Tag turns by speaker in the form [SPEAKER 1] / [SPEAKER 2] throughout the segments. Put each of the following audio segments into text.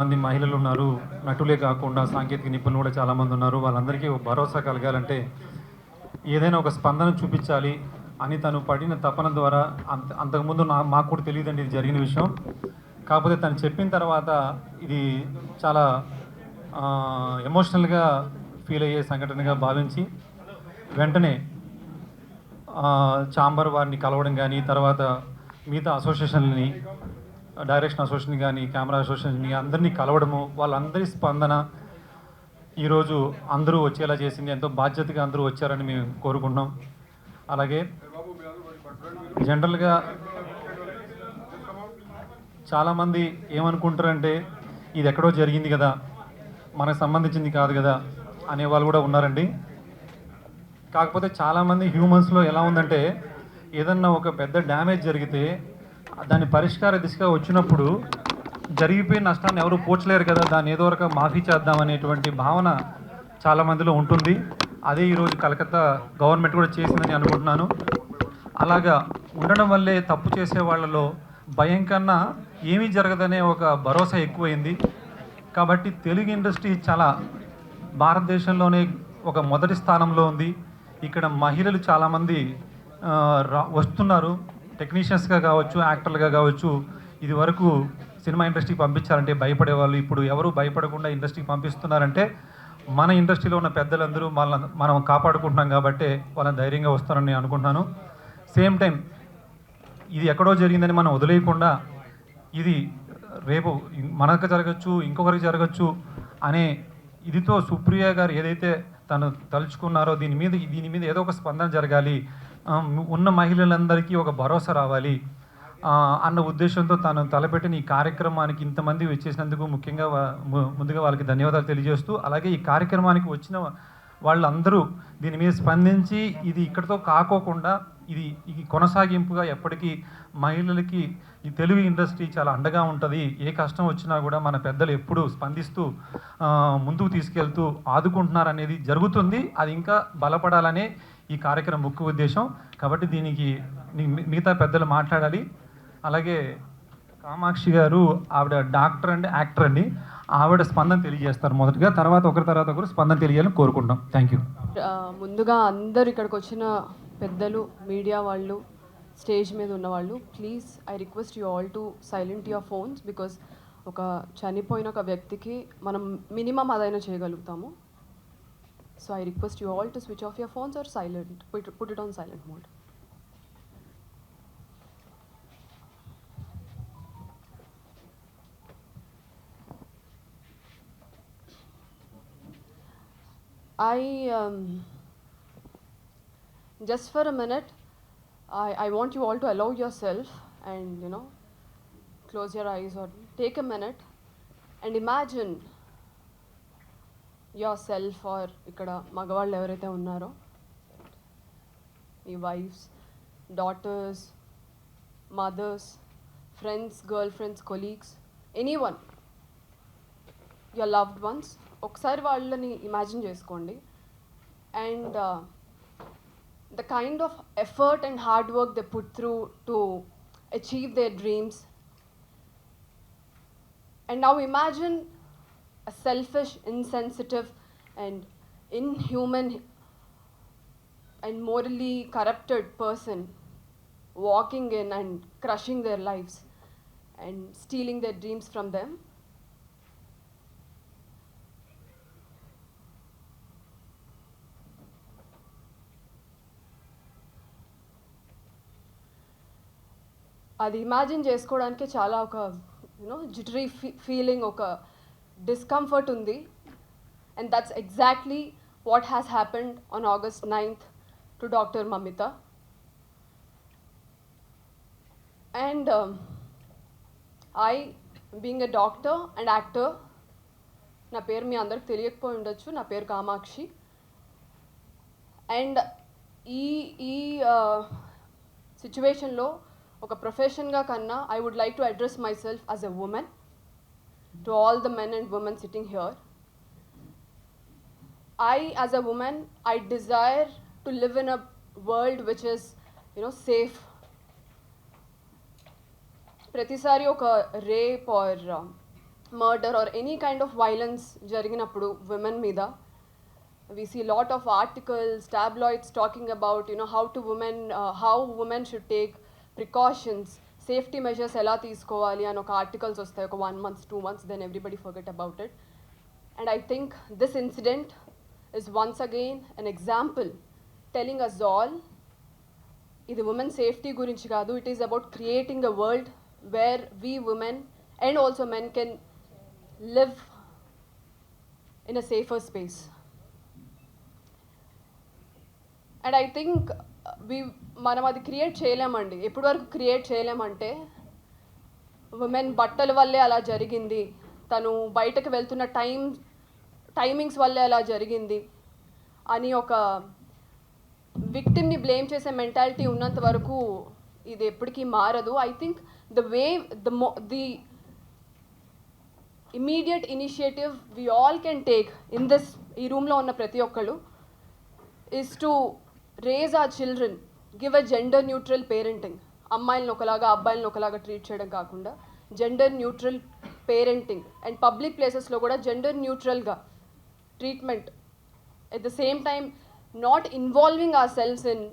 [SPEAKER 1] మంది మహిళలు ఉన్నారు. నటులే కాకుండా సాంకేతిక నిపుణులు కూడా చాలామంది ఉన్నారు. వాళ్ళందరికీ భరోసా కలగాలంటే ఏదైనా ఒక స్పందన చూపించాలి అని తను పడిన తపన ద్వారా అంతకుముందు మాకు కూడా తెలియదండి ఇది జరిగిన విషయం. కాకపోతే తను చెప్పిన తర్వాత ఇది చాలా ఎమోషనల్గా ఫీల్ అయ్యే సంఘటనగా భావించి వెంటనే ఛాంబర్ వారిని కలవడం కానీ, తర్వాత మిగతా అసోసియేషన్ని, డైరెక్షన్ అసోసియేషన్ కానీ, కెమెరా అసోసియేషన్ అందరినీ కలవడము, వాళ్ళందరి స్పందన ఈరోజు అందరూ వచ్చేలా చేసింది. ఎంతో బాధ్యతగా అందరూ వచ్చారని మేము కోరుకుంటున్నాం. అలాగే జనరల్గా చాలామంది ఏమనుకుంటారంటే ఇది ఎక్కడో జరిగింది కదా, మనకు సంబంధించింది కాదు కదా అనేవాళ్ళు కూడా ఉన్నారండి. కాకపోతే చాలామంది హ్యూమన్స్లో ఎలా ఉందంటే ఏదన్నా ఒక పెద్ద డ్యామేజ్ జరిగితే దాని పరిష్కార దిశగా వచ్చినప్పుడు జరిగిపోయిన నష్టాన్ని ఎవరు పోర్చలేరు కదా, దాన్ని ఏదో ఒక మాఫీ చేద్దామనేటువంటి భావన చాలామందిలో ఉంటుంది. అదే ఈరోజు కలకత్తా గవర్నమెంట్ కూడా చేసిందని అనుకుంటున్నాను. అలాగా ఉండడం వల్లే తప్పు చేసే వాళ్ళలో భయం కన్నా ఏమీ జరగదనే ఒక భరోసా ఎక్కువైంది. కాబట్టి తెలుగు ఇండస్ట్రీ చాలా భారతదేశంలోనే ఒక మొదటి స్థానంలో ఉంది. ఇక్కడ మహిళలు చాలామంది వస్తున్నారు, టెక్నీషియన్స్గా కావచ్చు, యాక్టర్లుగా కావచ్చు. ఇది వరకు సినిమా ఇండస్ట్రీకి పంపించాలంటే భయపడేవాళ్ళు, ఇప్పుడు ఎవరు భయపడకుండా ఇండస్ట్రీకి పంపిస్తున్నారంటే మన ఇండస్ట్రీలో ఉన్న పెద్దలందరూ మనం కాపాడుకుంటున్నాం కాబట్టి వాళ్ళని ధైర్యంగా వస్తారని నేను అనుకుంటున్నాను. సేమ్ టైం ఇది ఎక్కడో జరిగిందని మనం వదిలేయకుండా ఇది రేపు మనకు జరగచ్చు, ఇంకొకరికి జరగచ్చు అనే ఇదితో సుప్రియ గారు ఏదైతే తను తలుచుకున్నారో దీని మీద ఏదో ఒక స్పందన జరగాలి, ఉన్న మహిళలందరికీ ఒక భరోసా రావాలి అన్న ఉద్దేశంతో తాను తలపెట్టిన ఈ కార్యక్రమానికి ఇంతమంది వచ్చేసినందుకు ముఖ్యంగా ముందుగా వాళ్ళకి ధన్యవాదాలు తెలియజేస్తూ, అలాగే ఈ కార్యక్రమానికి వచ్చిన వాళ్ళందరూ దీని మీద స్పందించి ఇది ఇక్కడితో కాకోకుండా ఇది కొనసాగింపుగా ఎప్పటికీ మహిళలకి ఈ తెలుగు ఇండస్ట్రీ చాలా అండగా ఉంటుంది. ఏ కష్టం వచ్చినా కూడా మన పెద్దలు ఎప్పుడూ స్పందిస్తూ ముందుకు తీసుకెళ్తూ ఆదుకుంటున్నారనేది జరుగుతుంది. అది ఇంకా బలపడాలనే ఈ కార్యక్రమం ముఖ్య ఉద్దేశం. కాబట్టి దీనికి మిగతా పెద్దలు మాట్లాడాలి. అలాగే కామాక్షి గారు ఆవిడ డాక్టర్ అండ్ యాక్టర్ అండి, ఆవిడ స్పందన తెలియజేస్తారు మొదటిగా, తర్వాత ఒకరు స్పందన తెలియాలని కోరుకుంటాం. Thank you.
[SPEAKER 2] ముందుగా అందరు ఇక్కడికి వచ్చిన పెద్దలు, మీడియా వాళ్ళు, స్టేజ్ మీద ఉన్నవాళ్ళు, please I request you all to silent your phones. Because ఒక చనిపోయిన ఒక వ్యక్తికి మనం మినిమం అదైనా చేయగలుగుతాము. So I request you all to switch off your phones or silent, put it on silent mode. Just for a minute, I want you all to allow yourself and close your eyes or take a minute and imagine yourself or ikkada magavallu evaraithe unnaro, your wives, daughters, mothers, friends, girlfriends, colleagues, anyone, your loved ones, ఒకసారి వాళ్ళని imagine చేసుకోండి. And the kind of effort and hard work they put through to achieve their dreams. And now imagine a selfish, insensitive and inhuman and morally corrupted person walking in and crushing their lives and stealing their dreams from them. అది imagine చేసుకోవడానికి చాలా ఒక jittery feeling, ఒక discomfort ఉంది. And that's exactly what has happened on August 9th to doctor Mamitha. And I being a doctor and actor, నా పేరు మీ అందరికి తెలియకపోయి ఉండొచ్చు, నా పేరు కామాక్షి. అండ్ ఈ సిచ్యువేషన్లో ఒక ప్రొఫెషన్గా కన్నా I would like to address myself as a woman to all the men and women sitting here. I as a woman, I desire to live in a world which is safe. ప్రతిసారి ఒక rape or murder or any kind of violence జరిగినప్పుడు women మీద we see a lot of articles, tabloids talking about, you know, how women should take precautions, safety measures ela teeskovali and oka articles vastayi oka 1 month 2 months, then everybody forget about it. And I think this incident is once again an example telling us all ఇది women safety gurinchi kaadu, it is about creating a world where we women and also men can live in a safer space. And I think మనం అది create చేయలేమండి. ఎప్పటి వరకు create చేయలేమంటే women బట్టల వల్లే అలా జరిగింది, తను బయటకు వెళ్తున్న టైమింగ్స్ వల్లే అలా జరిగింది అని ఒక విక్టిమ్ని బ్లేమ్ చేసే మెంటాలిటీ ఉన్నంత వరకు ఇది ఎప్పటికీ మారదు. I think the immediate initiative we all can take in this, ఈ రూమ్లో ఉన్న ప్రతి ఒక్కళ్ళు, is to raise our children, give a gender neutral parenting. అమ్మాయిలను ఒకలాగా అబ్బాయిలను ఒకలాగా ట్రీట్ చేయడం కాకుండా gender neutral parenting and public ప్లేసెస్లో కూడా జెండర్ న్యూట్రల్గా treatment. At the same time not involving ourselves in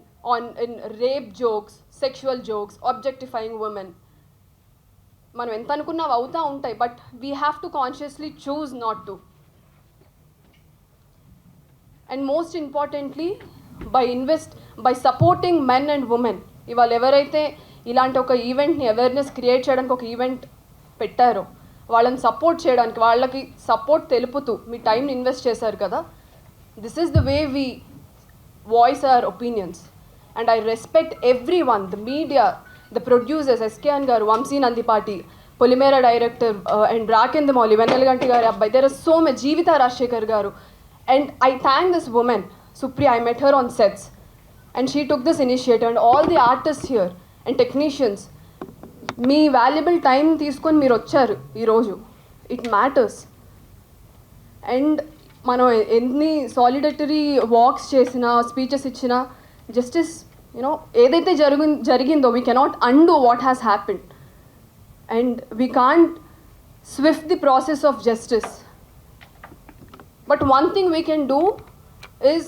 [SPEAKER 2] rape jokes, sexual jokes, objectifying women. మనం ఎంత అనుకున్నా అవుతూ ఉంటాయి, but we have to consciously choose not to. And most importantly, by supporting men and women, ఇవాళ ఎవరైతే ఇలాంటి ఒక ఈవెంట్ని awareness create చేయడానికి ఒక ఈవెంట్ పెట్టారో వాళ్ళని సపోర్ట్ చేయడానికి, వాళ్ళకి సపోర్ట్ తెలుపుతూ మీ టైంని ఇన్వెస్ట్ చేశారు కదా, this is the way we voice hour opinions. And I respect every one, the media, the producers, SKN గారు, వంశీ నందిపాటి, పొలిమేరా డైరెక్టర్ అండ్ రాకేంద్రమౌళి, వెన్నెలగంటి గారి అబ్బాయి, దేర్ ఆర్ సో మచ్, జీవిత రాజశేఖర్ గారు. And I thank this woman, Supriya. I met her on sets and she took this initiative, and all the artists here and technicians, me valuable time తీసుకొని మీరు వచ్చారు ఈరోజు. It matters. And మనం ఎన్ని సాలిడటరీ wax చేసినా, speeches ఇచ్చినా, justice you know ఏదైతే జరిగిందో we cannot undo what has happened, and we can't Swift the process of justice. But one thing we can do is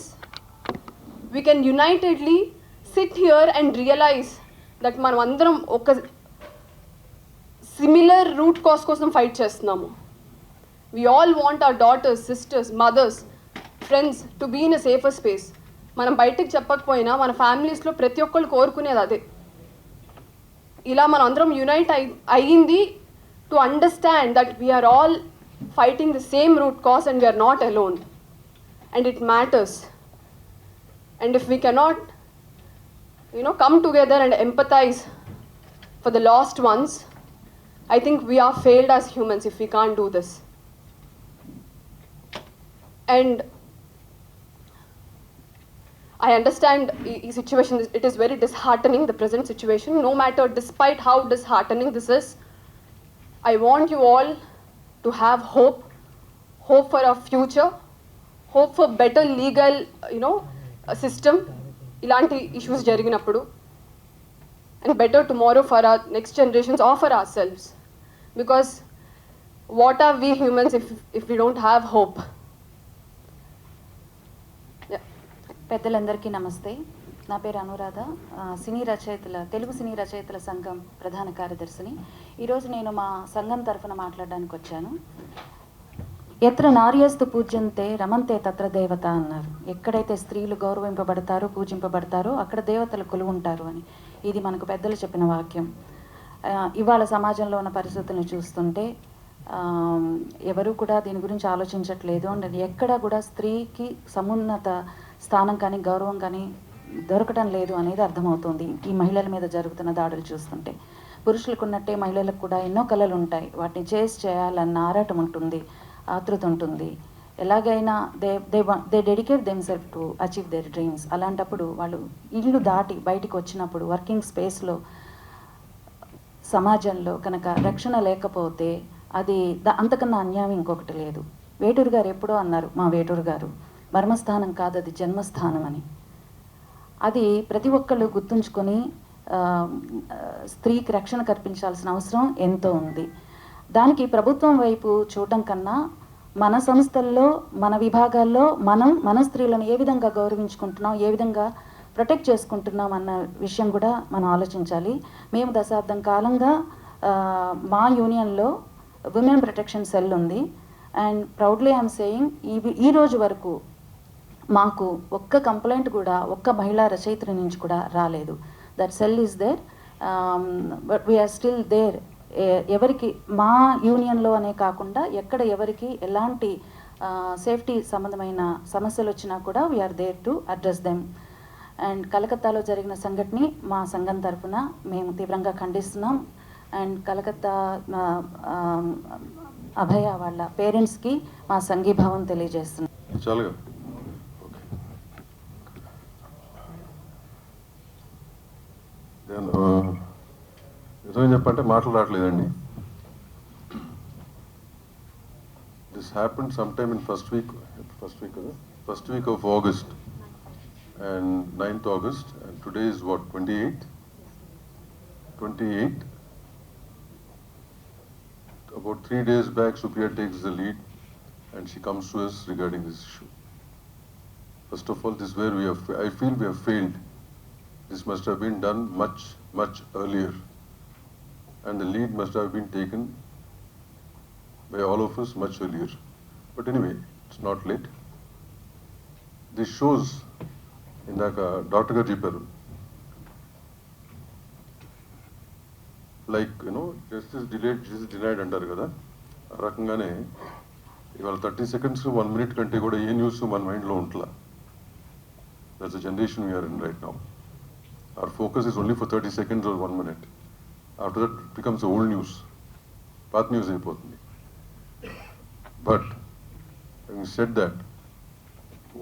[SPEAKER 2] we can unitedly sit here and realize that మనం అందరం ఒక similar root cause కోసం fight చేస్తున్నాము. We all want our daughters, sisters, mothers, friends to be in a safer space. మనం బయటకు చెప్పకపోయినా మన ఫ్యామిలీస్లో ప్రతి ఒక్కళ్ళు కోరుకునేది అదే. ఇలా మనం అందరం యునైట్ అయ్యింది to understand that we are all fighting the same root cause and we are not alone, and it matters. And if we cannot come together and empathize for the lost ones, I think we are failed as humans if we can't do this. And I understand the situation, it is very disheartening, the present situation. No matter, despite how disheartening this is, I want you all to have hope for our future, hope for better legal system ilanti issues jariginappudu, and better tomorrow for our next generations or for ourselves, because what are we humans if we don't have hope?
[SPEAKER 3] పెద్దలందరికీ నమస్తే. నా పేరు అనురాధ, తెలుగు సినీ రచయితల సంఘం ప్రధాన కార్యదర్శిని. ఈరోజు నేను మా సంఘం తరఫున మాట్లాడడానికి వచ్చాను. ఎత్ర నార్యస్తు పూజ్యంతే రమంతే తత్ర దేవత అన్నారు. ఎక్కడైతే స్త్రీలు గౌరవింపబడతారో, పూజింపబడతారో అక్కడ దేవతలు కొలువుంటారు అని. ఇది మనకు పెద్దలు చెప్పిన వాక్యం. ఇవాళ సమాజంలో ఉన్న పరిస్థితులను చూస్తుంటే ఎవరు కూడా దీని గురించి ఆలోచించట్లేదు. అండ్ ఎక్కడ కూడా స్త్రీకి సమున్నత స్థానం కానీ గౌరవం కానీ దొరకడం లేదు అనేది అర్థమవుతుంది ఈ మహిళల మీద జరుగుతున్న దాడులు చూస్తుంటే. పురుషులకు ఉన్నట్టే మహిళలకు కూడా ఎన్నో కళలు ఉంటాయి, వాటిని చేయాలన్న ఆరాటం ఉంటుంది, ఆతృత ఉంటుంది. ఎలాగైనా they dedicate themself to achieve there dreams. అలాంటప్పుడు వాళ్ళు ఇల్లు దాటి బయటికి వచ్చినప్పుడు వర్కింగ్ స్పేస్లో సమాజంలో కనుక రక్షణ లేకపోతే అది అంతకన్నా అన్యాయం ఇంకొకటి లేదు. వేటూరు గారు ఎప్పుడో అన్నారు, మా వేటూరు గారు, మర్మస్థానం కాదు అది జన్మస్థానం అని. అది ప్రతి ఒక్కళ్ళు గుర్తుంచుకొని స్త్రీకి రక్షణ కల్పించాల్సిన అవసరం ఎంతో ఉంది. దానికి ప్రభుత్వం వైపు చూడడం కన్నా మన సంస్థల్లో మన విభాగాల్లో మన స్త్రీలను ఏ విధంగా గౌరవించుకుంటున్నాం, ఏ విధంగా ప్రొటెక్ట్ చేసుకుంటున్నాం అన్న విషయం కూడా మనం ఆలోచించాలి. మేము దశాబ్దం కాలంగా మా యూనియన్లో విమెన్ ప్రొటెక్షన్ సెల్ ఉంది. అండ్ ప్రౌడ్లీ ఐఎమ్ సేయింగ్ ఈ రోజు వరకు మాకు ఒక్క కంప్లైంట్ కూడా ఒక్క మహిళా రచయిత్రి నుంచి కూడా రాలేదు. That cell is there, but we are still there. ఎవరికి మా యూనియన్లో అనే కాకుండా ఎక్కడ ఎవరికి ఎలాంటి సేఫ్టీ సంబంధమైన సమస్యలు వచ్చినా కూడా we are there to address them. And కలకత్తాలో జరిగిన సంఘటనని మా సంఘం తరఫున మేము తీవ్రంగా ఖండిస్తున్నాం. అండ్ కలకత్తా అభయ వాళ్ళ పేరెంట్స్కి మా సంఘీభావం తెలియజేస్తున్నాం.
[SPEAKER 4] చాలుగా నిజంగా చెప్పంటే మాటలు రావట్లేదండి. This happened some time in first week off August and 9th August, and today is what, 28th? About 3 days back, Supriya takes the lead and she comes to us regarding this issue. First of all, this is where I feel we have failed. This must have been done much earlier, and the lead must have been taken by all of us much earlier. But anyway, it's not late. This shows, ఇందాక doctor గారు చెప్పారు, like justice denied అంటారు కదా, ఆ రకంగానే ఇవాళ 30 seconds 1 minute కంటే కూడా ఏ న్యూస్ మన మైండ్లో ఉంటలా. That's the generation we are in right now. Our focus is only for 30 seconds or 1 minute. After that becomes old news, పాత న్యూస్ అయిపోతుంది. But having said that,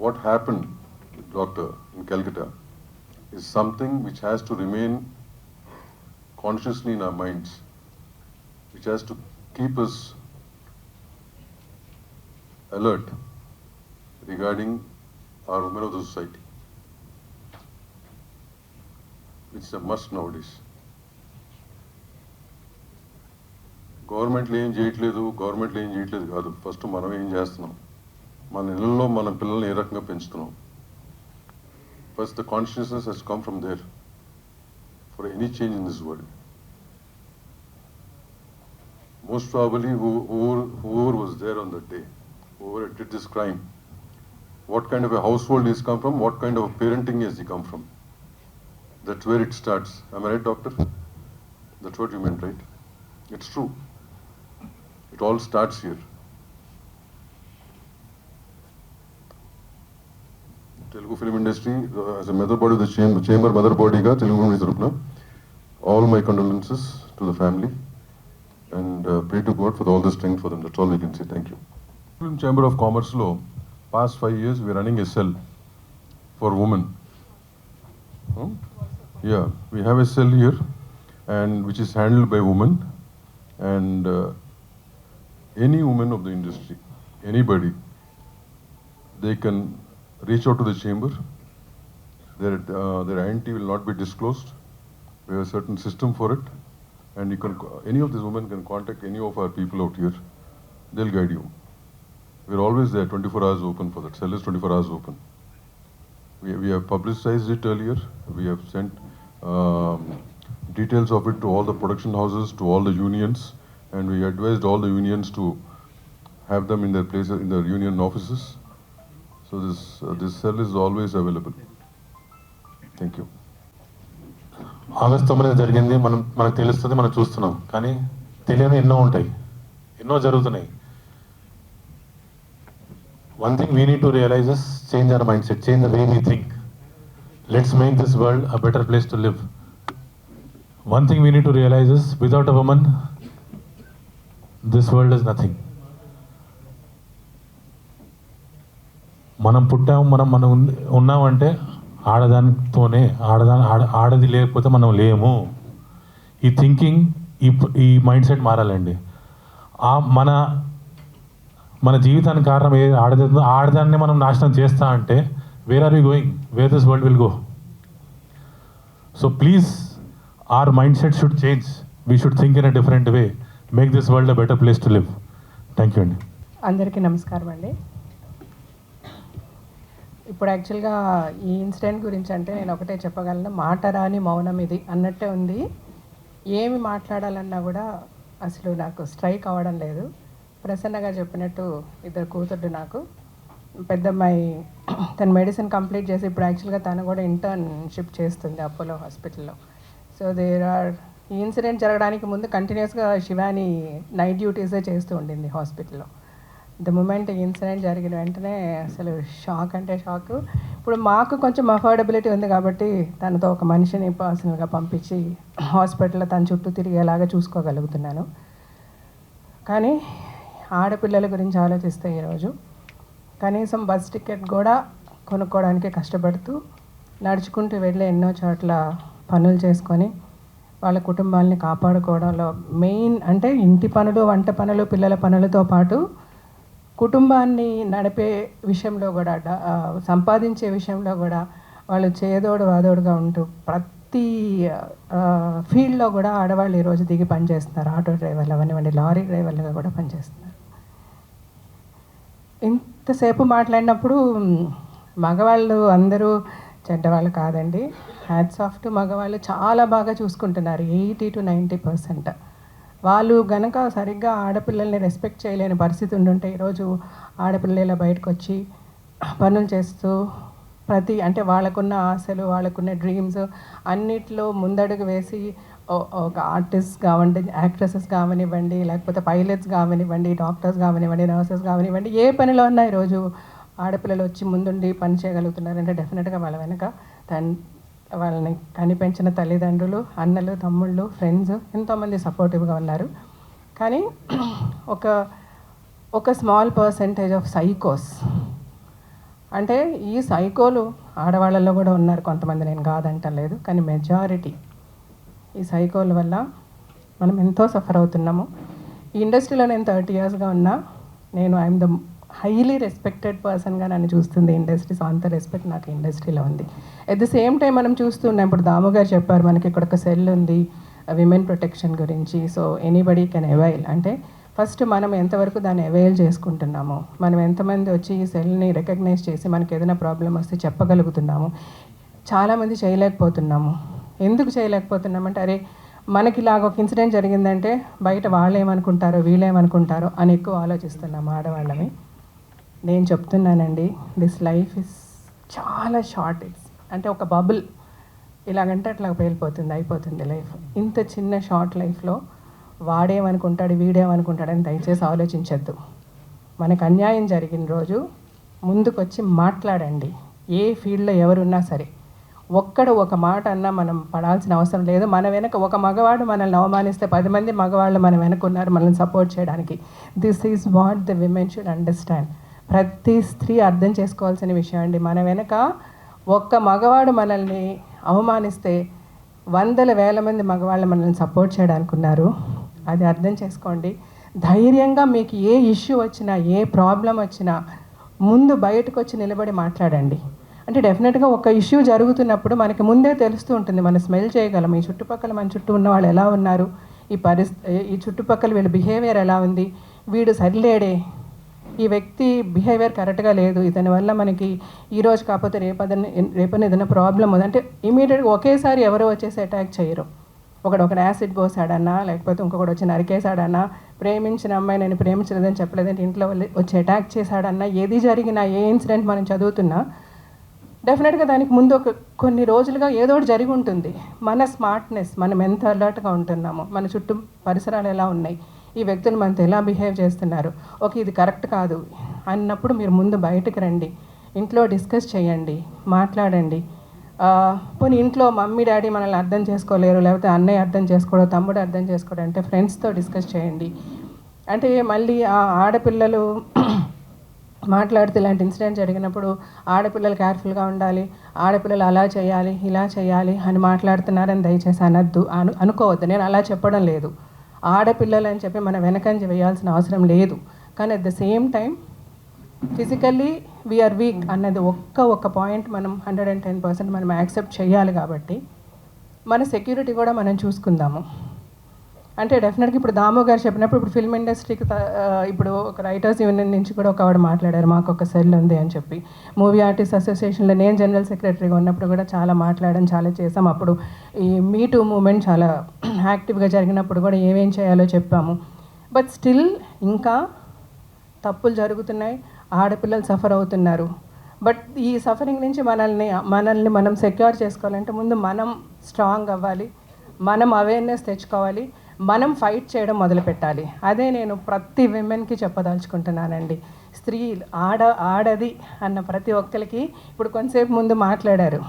[SPEAKER 4] what happened with Doctor in Calcutta is something which has to remain consciously in our minds, which has to keep us alert regarding our women of the society, which is a must nowadays. గవర్నమెంట్లు ఏం చేయట్లేదు కాదు, first మనం ఏం చేస్తున్నాం, మన ఇళ్ళల్లో మన పిల్లల్ని ఏ రకంగా పెంచుతున్నాం. First, the consciousness has come from there for any change in this world. Most probably, whoever was there on that day, whoever did this crime, what kind of a household he's come from, what kind of parenting has he come from. That's where it starts. Am I right, doctor? That's what you meant, right? It's true. It all starts here. Telugu film industry, as a mother body of the chamber mother body ga Telugu film tarafuna, all my condolences to the family, and pray to God for all the strength for them. That's all we can say. Thank you. Film Chamber of Commerce lo past 5 years we are running a cell for women. Yeah, we have a cell here, and which is handled by women, and any woman of the industry, anybody, they can reach out to the chamber. Their identity will not be disclosed. We have a certain system for it, and any of these women can contact any of our people out here. They'll guide you. We're always there, 24 hours open for that. Cell is 24 hours open. We have publicized it earlier. We have sent details of it to all the production houses, to all the unions, and we advised all the unions to have them in their places, in their union offices. So this cell is always available. Thank you.
[SPEAKER 5] August 9 జరిగింది, మనకు తెలుస్తుంది, మనం చూస్తున్నాం. కానీ తెలియని ఎన్నో ఉంటాయి, ఎన్నో జరుగుతున్నాయి. One thing we need to realize is change our mindset, change the way we think. Let's make this world a better place to live. One thing we need to realize is without a woman, this world is nothing. మనం పుట్టాము, మనం ఉన్నామంటే ఆడదానితోనే, ఆడది లేకపోతే మనం లేము. ఈ thinking, ఈ mind set మారాలండి. మన జీవితానికి కారణం ఏ ఆడదాన్ని మనం నాశనం చేస్తా అంటే where are we going, where this world will go. So please, our mindset should change. We should think in a different way. make this world a better place to live. Thank you, Andy.
[SPEAKER 6] అందరికీ నమస్కారం అండి. ఇప్పుడు యాక్చువల్గా ఈ incident గురించి అంటే నేను ఒకటే చెప్పగలను, మాట రాని మౌనం ఇది అన్నట్టే ఉంది. ఏమి మాట్లాడాలన్నా కూడా అసలు నాకు స్ట్రైక్ అవ్వడం లేదు. ప్రసన్నగా చెప్పినట్టు ఇద్దరు కూతుర్లు నాకు, పెద్దమ్మాయి తన మెడిసిన్ కంప్లీట్ చేసి ఇప్పుడు యాక్చువల్గా తను కూడా ఇంటర్న్షిప్ చేస్తుంది అపోలో హాస్పిటల్లో. సో ఈ ఇన్సిడెంట్ జరగడానికి ముందు కంటిన్యూస్గా శివాని నైట్ డ్యూటీసే చేస్తూ ఉండింది హాస్పిటల్లో. ద మూమెంట్ ఈ ఇన్సిడెంట్ జరిగిన వెంటనే అసలు షాక్ అంటే షాక్. ఇప్పుడు మాకు కొంచెం అఫోర్డబిలిటీ ఉంది కాబట్టి తనతో ఒక మనిషిని పర్సనల్గా పంపించి హాస్పిటల్లో తన చుట్టూ తిరిగేలాగా చూసుకోగలుగుతున్నాను. కానీ ఆడపిల్లల గురించి ఆలోచిస్తే ఈరోజు కనీసం బస్ టికెట్ కూడా కొనుక్కోవడానికి కష్టపడుతూ నడుచుకుంటూ వెళ్ళి ఎన్నో చోట్ల పనులు చేసుకొని వాళ్ళ కుటుంబాలని కాపాడుకోవడంలో మెయిన్ అంటే ఇంటి పనులు, వంట పనులు, పిల్లల పనులతో పాటు కుటుంబాన్ని నడిపే విషయంలో కూడా సంపాదించే విషయంలో కూడా వాళ్ళు చేదోడు వాదోడుగా ఉంటూ ప్రతి ఫీల్డ్లో కూడా ఆడవాళ్ళు ఈరోజు దిగి పనిచేస్తున్నారు. ఆటో డ్రైవర్లు అవనివ్వండి, లారీ డ్రైవర్లుగా కూడా పనిచేస్తున్నారు. ఇంతసేపు మాట్లాడినప్పుడు మగవాళ్ళు అందరూ చెడ్డవాళ్ళు కాదండి. హ్యాట్స్ ఆఫ్ టు మగవాళ్ళు, చాలా బాగా చూసుకుంటున్నారు. 80 to 90%. వాళ్ళు గనక సరిగ్గా ఆడపిల్లల్ని రెస్పెక్ట్ చేయలేని పరిస్థితి ఉండుంటే ఈరోజు ఆడపిల్లల బయటకు వచ్చి పనులు చేస్తూ అంటే వాళ్ళకున్న ఆశలు, వాళ్ళకున్న డ్రీమ్స్ అన్నిట్లో ముందడుగు వేసి ఒక ఆర్టిస్ట్ కావండి, యాక్ట్రెసెస్ కావనివ్వండి, లేకపోతే పైలట్స్ కావనివ్వండి, డాక్టర్స్ కావనివ్వండి, నర్సెస్ కావనివ్వండి, ఏ పనిలో ఉన్నా ఈరోజు ఆడపిల్లలు వచ్చి ముందుండి పని చేయగలుగుతున్నారంటే డెఫినెట్గా వాళ్ళ వెనక వాళ్ళని కనిపెంచిన తల్లిదండ్రులు, అన్నలు, తమ్ముళ్ళు, ఫ్రెండ్స్ ఎంతోమంది సపోర్టివ్గా ఉన్నారు. కానీ ఒక స్మాల్ పర్సెంటేజ్ ఆఫ్ సైకోస్, అంటే ఈ సైకోలు ఆడవాళ్ళల్లో కూడా ఉన్నారు కొంతమంది, నేను కాదంటలేదు. కానీ మెజారిటీ ఈ సైకోల వల్ల మనం ఎంతో సఫర్ అవుతున్నాము. ఈ ఇండస్ట్రీలో నేను 30 yearsగా ఉన్నా. ఐఎమ్ ద హైలీ రెస్పెక్టెడ్ పర్సన్గా నన్ను చూస్తుంది ఇండస్ట్రీ. సో అంత రెస్పెక్ట్ నాకు ఇండస్ట్రీలో ఉంది. ఎట్ ద సేమ్ టైం మనం చూస్తున్నాం, ఇప్పుడు దాము గారు చెప్పారు మనకి ఇక్కడ ఒక సెల్ ఉంది విమెన్ ప్రొటెక్షన్ గురించి. So anybody can avail. అంటే ఫస్ట్ మనం ఎంతవరకు దాన్ని అవైల్ చేసుకుంటున్నాము, మనం ఎంతమంది వచ్చి ఈ సెల్ని రికగ్నైజ్ చేసి మనకి ఏదైనా ప్రాబ్లం వస్తే చెప్పగలుగుతున్నాము. చాలామంది చేయలేకపోతున్నాము. ఎందుకు చేయలేకపోతున్నామంటే అరే మనకి ఇలాగ ఒక ఇన్సిడెంట్ జరిగిందంటే బయట వాళ్ళు ఏమనుకుంటారో, వీళ్ళు ఏమనుకుంటారో అని ఎక్కువ ఆలోచిస్తున్నాము ఆడవాళ్ళని. నేను చెప్తున్నానండి, దిస్ లైఫ్ ఇస్ చాలా షార్ట్. అంటే ఒక బబుల్ ఇలాగంటే అట్లా పేలిపోతుంది, అయిపోతుంది లైఫ్. ఇంత చిన్న షార్ట్ లైఫ్లో వాడేమనుకుంటాడు, వీడేమనుకుంటాడని దయచేసి ఆలోచించద్దు. మనకు అన్యాయం జరిగిన రోజు ముందుకొచ్చి మాట్లాడండి. ఏ ఫీల్డ్లో ఎవరున్నా సరే ఒక మాట అన్నా మనం పడాల్సిన అవసరం లేదు. మన వెనక ఒక మగవాడు మనల్ని అవమానిస్తే 10 మంది మగవాళ్ళు మన వెనక ఉన్నారు మనల్ని సపోర్ట్ చేయడానికి. This is what the women should understand. ప్రతి స్త్రీ అర్థం చేసుకోవాల్సిన విషయం అండి. మన వెనక ఒక్క మగవాడు మనల్ని అవమానిస్తే 100,000 మంది మగవాళ్ళు మనల్ని సపోర్ట్ చేయడానికి ఉన్నారు. అది అర్థం చేసుకోండి. ధైర్యంగా మీకు ఏ ఇష్యూ వచ్చినా, ఏ ప్రాబ్లం వచ్చినా ముందు బయటకు వచ్చి నిలబడి మాట్లాడండి. అంటే డెఫినెట్గా ఒక ఇష్యూ జరుగుతున్నప్పుడు మనకి ముందే తెలుస్తూ ఉంటుంది, మనం స్మెల్ చేయగలం. ఈ చుట్టుపక్కల మన చుట్టూ ఉన్న వాళ్ళు ఎలా ఉన్నారు, ఈ చుట్టుపక్కల వీళ్ళ బిహేవియర్ ఎలా ఉంది, వీడు సరిలేడే, ఈ వ్యక్తి బిహేవియర్ కరెక్ట్గా లేదు, ఇతని వల్ల మనకి ఈరోజు కాకపోతే రేపని ఏదైనా ప్రాబ్లం ఉంది అంటే ఇమీడియట్గా ఒకేసారి ఎవరో వచ్చేసి అటాక్ చేయరు. ఒకడు యాసిడ్ పోసాడన్నా, లేకపోతే ఇంకొకటి వచ్చి నరికేశాడన్నా, ప్రేమించిన అమ్మాయి నేను ప్రేమించలేదని చెప్పలేదంటే ఇంట్లో వచ్చి అటాక్ చేశాడన్నా, ఏది జరిగినా, ఏ ఇన్సిడెంట్ మనం చదువుతున్నా డెఫినెట్గా దానికి ముందు కొన్ని రోజులుగా ఏదో ఒకటి జరిగి ఉంటుంది. మన స్మార్ట్నెస్, మనం ఎంత అలర్ట్గా ఉంటున్నామో, మన చుట్టూ పరిసరాలు ఎలా ఉన్నాయి, ఈ వ్యక్తులు మనతో ఎలా బిహేవ్ చేస్తున్నారు, ఇది కరెక్ట్ కాదు అన్నప్పుడు మీరు ముందు బయటకు రండి, ఇంట్లో డిస్కస్ చేయండి, మాట్లాడండి. పోనీ ఇంట్లో మమ్మీ డాడీ మనల్ని అర్థం చేసుకోలేరు, లేకపోతే అన్నయ్య అర్థం చేసుకోవడం, తమ్ముడు అర్థం చేసుకోవడం అంటే ఫ్రెండ్స్తో డిస్కస్ చేయండి. అంటే మళ్ళీ ఆ ఆడపిల్లలు మాట్లాడితే ఇలాంటి ఇన్సిడెంట్ జరిగినప్పుడు ఆడపిల్లలు కేర్ఫుల్గా ఉండాలి, ఆడపిల్లలు అలా చేయాలి, ఇలా చేయాలి అని మాట్లాడుతున్నారని దయచేసి అనుకోవద్దు. నేను అలా చెప్పడం లేదు. ఆడపిల్లలు అని చెప్పి మన వెనకంజ వేయాల్సిన అవసరం లేదు. కానీ at the same time physically we are weak అన్నది ఒక్క పాయింట్ మనం 110% మనం యాక్సెప్ట్ చేయాలి. కాబట్టి మన సెక్యూరిటీ కూడా మనం చూసుకుందాము. అంటే డెఫినెట్గా ఇప్పుడు దాము గారు చెప్పినప్పుడు ఇప్పుడు ఫిల్మ్ ఇండస్ట్రీకి ఇప్పుడు ఒక రైటర్స్ యూనియన్ నుంచి కూడా ఒక ఆవిడ మాట్లాడారు, మాకు ఒక సెల్ ఉంది అని చెప్పి. మూవీ ఆర్టిస్ట్ అసోసియేషన్లో నేను జనరల్ సెక్రటరీగా ఉన్నప్పుడు కూడా చాలా మాట్లాడడం, చాలా చేసాం. అప్పుడు ఈ మీ టూ మూమెంట్ చాలా యాక్టివ్గా జరిగినప్పుడు కూడా ఏమేం చేయాలో చెప్పాము. బట్ స్టిల్ ఇంకా తప్పులు జరుగుతున్నాయి, ఆడపిల్లలు సఫర్ అవుతున్నారు. బట్ ఈ సఫరింగ్ నుంచి మనల్ని మనం సెక్యూర్ చేసుకోవాలంటే ముందు మనం స్ట్రాంగ్ అవ్వాలి, మనం అవేర్నెస్ తెచ్చుకోవాలి, మనం ఫైట్ చేయడం మొదలుపెట్టాలి. అదే నేను ప్రతి విమెన్కి చెప్పదలుచుకుంటున్నానండి. స్త్రీ ఆడది అన్న ప్రతి ఒక్కరికి ఇప్పుడు కొంతసేపు ముందు మాట్లాడారు,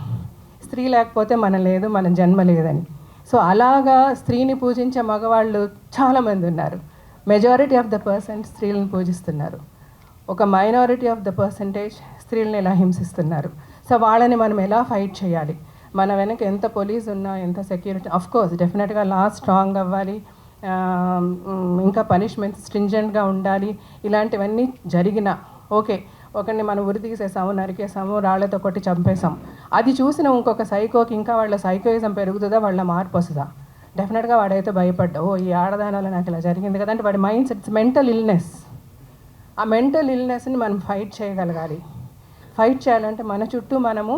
[SPEAKER 6] స్త్రీ లేకపోతే మనం లేదు, మన జన్మ లేదని. సో అలాగా స్త్రీని పూజించే మగవాళ్ళు చాలామంది ఉన్నారు. మెజారిటీ ఆఫ్ ద పర్సెంట్ స్త్రీలను పూజిస్తున్నారు, ఒక మైనారిటీ ఆఫ్ ద పర్సంటేజ్ స్త్రీలను ఎలా హింసిస్తున్నారు. సో వాళ్ళని మనం ఎలా ఫైట్ చేయాలి? మన వెనక ఎంత పోలీస్ ఉన్నా, ఎంత సెక్యూరిటీ, కోర్స్ డెఫినెట్గా లా స్ట్రాంగ్ అవ్వాలి, ఇంకా పనిష్మెంట్స్ స్ట్రింజెంట్గా ఉండాలి. ఇలాంటివన్నీ జరిగినా ఓకే, ఒకరిని మనం ఉరి తీసేసాము, నరికేసాము, రాళ్లతో కొట్టి చంపేసాం, అది చూసిన ఇంకొక సైకోకి ఇంకా వాళ్ళ సైకోయిజం పెరుగుతుందా, వాళ్ళ మార్పు వస్తుందా? డెఫినెట్గా వాడైతే భయపడ్డా, ఈ ఆడదానాలు నాకు ఇలా జరిగింది కదా అంటే వాడి మైండ్ సెట్స్ మెంటల్ ఇల్నెస్. ఆ మెంటల్ ఇల్నెస్ని మనం ఫైట్ చేయగలగాలి. ఫైట్ చేయాలంటే మన చుట్టూ మనము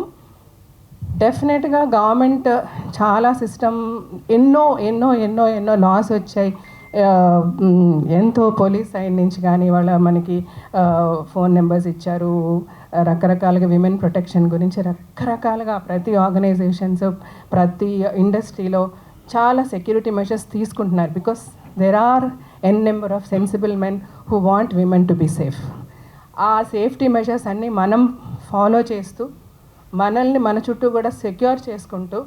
[SPEAKER 6] డెఫినెట్గా గవర్నమెంట్ చాలా సిస్టమ్ ఎన్నో ఎన్నో ఎన్నో ఎన్నో లాస్ వచ్చాయి. ఎంతో పోలీస్ సైడ్ నుంచి కానీ వాళ్ళ మనకి ఫోన్ నెంబర్స్ ఇచ్చారు, రకరకాలుగా విమెన్ ప్రొటెక్షన్ గురించి రకరకాలుగా ప్రతి ఆర్గనైజేషన్స్, ప్రతి ఇండస్ట్రీలో చాలా సెక్యూరిటీ మెషర్స్ తీసుకుంటున్నారు. Because there are an number of sensible men who want women to be safe. ఆ సేఫ్టీ మెషర్స్ అన్నీ మనం ఫాలో చేస్తూ మనల్ని మన చుట్టూ కూడా సెక్యూర్ చేసుకుంటూ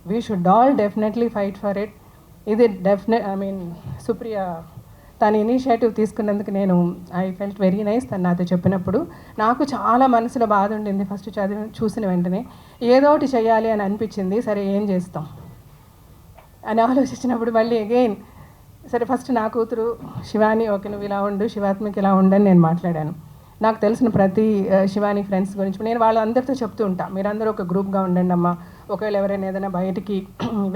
[SPEAKER 6] we should all definitely fight for it. ఇది సుప్రియ తన ఇనిషియేటివ్ తీసుకున్నందుకు నేను ఐ ఫెల్ట్ వెరీ నైస్. తను నాతో చెప్పినప్పుడు నాకు చాలా మనసులో బాధ ఉండింది. ఫస్ట్ చూసిన వెంటనే ఏదో ఒకటి చేయాలి అని అనిపించింది. సరే ఏం చేస్తాం అని ఆలోచించినప్పుడు మళ్ళీ అగైన్ సరే ఫస్ట్ నా కూతురు శివాని, ఓకే నువ్వు ఇలా ఉండు, శివాత్మకి ఇలా ఉండని నేను మాట్లాడాను. నాకు తెలిసిన ప్రతి శివాని ఫ్రెండ్స్ గురించి నేను వాళ్ళందరితో చెప్తూ ఉంటాను, మీరందరూ ఒక గ్రూప్గా ఉండండి అమ్మా. ఒకవేళ ఎవరైనా ఏదైనా బయటికి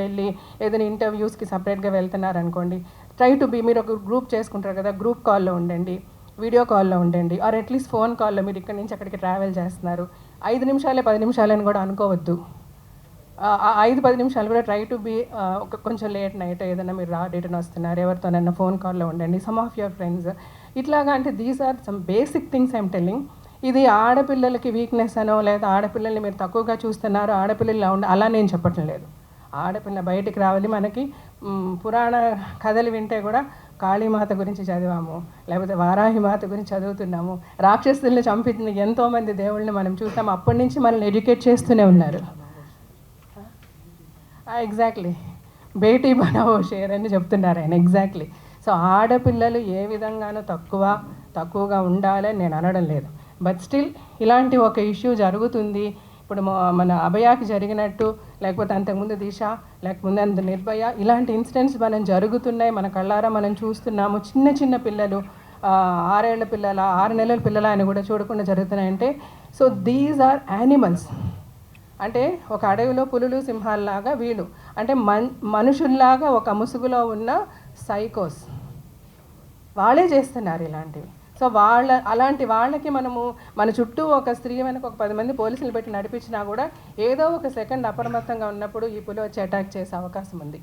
[SPEAKER 6] వెళ్ళి ఏదైనా ఇంటర్వ్యూస్కి సపరేట్గా వెళ్తున్నారనుకోండి, ట్రై టు బీ, మీరు ఒక గ్రూప్ చేసుకుంటారు కదా, గ్రూప్ కాల్లో ఉండండి, వీడియో కాల్లో ఉండండి, ఆర్ అట్లీస్ట్ ఫోన్ కాల్లో. మీరు ఇక్కడి నుంచి అక్కడికి ట్రావెల్ చేస్తున్నారు, 5 నిమిషాలే 10 నిమిషాలని కూడా అనుకోవద్దు. 5-10 నిమిషాలు కూడా ట్రై టు బీ. కొంచెం లేట్ నైట్ ఏదైనా మీరు రిటర్న్ వస్తున్నారు, ఎవరితోనైనా ఫోన్ కాల్లో ఉండండి, సమ్ ఆఫ్ యువర్ ఫ్రెండ్స్ ఇట్లాగా. అంటే these are some basic things I'm telling. ఇది ఆడపిల్లలకి వీక్నెస్ అనో లేదా ఆడపిల్లల్ని మీరు తక్కువగా చూస్తున్నారు, ఆడపిల్లలు అలా నేను చెప్పటం లేదు. ఆడపిల్ల బయటికి రావాలి. మనకి పురాణ కథలు వింటే కూడా కాళీమాత గురించి చదివాము, లేకపోతే వారాహిమాత గురించి చదువుతున్నాము, రాక్షసుల్ని చంపించిన ఎంతోమంది దేవుళ్ళని మనం చూస్తాము. అప్పటి నుంచి మనల్ని ఎడ్యుకేట్ చేస్తూనే ఉన్నారు. ఎగ్జాక్ట్లీ, బేటీ బనావో షేర్ అని చెప్తున్నారు ఆయన. ఎగ్జాక్ట్లీ. సో ఆడపిల్లలు ఏ విధంగానూ తక్కువగా ఉండాలని నేను అనడం లేదు. బట్ స్టిల్ ఇలాంటి ఒక ఇష్యూ జరుగుతుంది. ఇప్పుడు మన అభయాకి జరిగినట్టు, లేకపోతే అంతకుముందు దిశ, లేకపోతే అంత నిర్భయ, ఇలాంటి ఇన్సిడెంట్స్ మనం జరుగుతున్నాయి, మన కళ్ళారా మనం చూస్తున్నాము. చిన్న చిన్న పిల్లలు, 6 ఏళ్ల పిల్లల, 6 నెలల పిల్లల అని కూడా చూడకుండా జరుగుతున్నాయంటే, సో దీస్ ఆర్ యానిమల్స్. అంటే ఒక అడవిలో పులులు సింహాల్లాగా వీళ్ళు, అంటే మనుషుల్లాగా ఒక ముసుగులో ఉన్న సైకోస్ వాళ్ళే చేస్తున్నారు ఇలాంటివి. సో అలాంటి వాళ్ళకి మనము మన చుట్టూ ఒక స్త్రీ వెనక ఒక 10 మంది పోలీసులు పెట్టి నడిపించినా కూడా ఏదో ఒక సెకండ్ అప్రమత్తంగా ఉన్నప్పుడు ఈ పులి వచ్చి అటాక్ చేసే అవకాశం ఉంది.